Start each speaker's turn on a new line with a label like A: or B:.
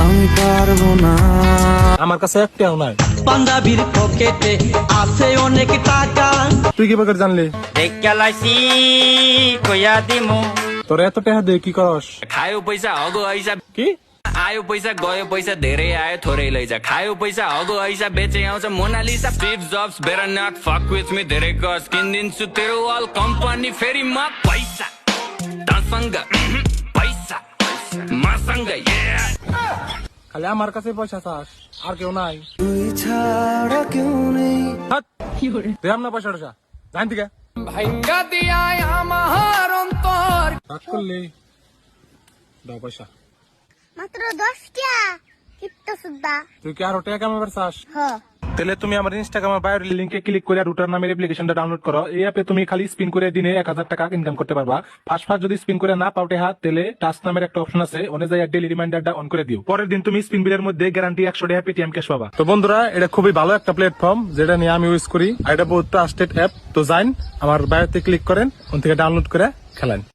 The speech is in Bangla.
A: আমি পারবো না, আমার কাছে একটাও নাই।
B: পাঞ্জাবির পকেটে আছে অনেক টাকা।
A: তুই কি করে জানলি?
C: দেখা লাইছি কইয়া দিমু
A: তোর এত টাকা দিয়ে কি করস?
C: खायो पैसा हगो ऐसा
A: কি
C: आयो पैसा गयो पैसा धेरै आयो थोरै लैजा खायो पैसा हगो ऐसा बेचे आउँछ Mona Lisa Steve Jobs better not fuck with me धेरै गस किनिदिन्छु तेरो वाल कम्पनी फेरि म पैसा तसँग पैसा मसँग
A: খালি আমার কাছে পয়সা চাস, আর কেউ নাই?
B: তুই ছাড়া কেউ নেই।
A: হাট! দে আমনা পয়সা টয়সা, জান দিকে
B: ভাঙ্গা দিয়ায় আমার অন্তর।
A: রাগ করলি দাও পয়সা।
D: মাত্র 10 টাকা কিপটা সুদ্ধা।
A: তুই কি আরো টাকা কামাবার চাস?
D: হ
A: তাহলে তুমি আমার ইনস্টাগ্রামের বায়োর লিংকে ক্লিক করে রুটার নামের অ্যাপ্লিকেশনটা ডাউনলোড করো। এই অ্যাপে তুমি খালি স্পিন করে দিনে 1000 টাকা ইনকাম করতে পারবা। ফার্স্ট যদি স্পিন করে না পাও টাকা, তাহলে টাচ নামের একটা অপশন আছে, ওনে যাই ডেইলি রিমাইন্ডারটা অন করে দিও। পরের দিন তুমি স্পিন বিলের মধ্যে গ্যারান্টি 100 টাকা পেটিএম ক্যাশ পাবা। তো বন্ধুরা, এটা খুবই ভালো একটা প্ল্যাটফর্ম যেটা নিয়ে আমি ইউজ করি, আর এটা বহুত ট্রাস্টেড অ্যাপ। তো যাইন আমার বায়োতে ক্লিক করেন, ওন থেকে ডাউনলোড করে খেলেন।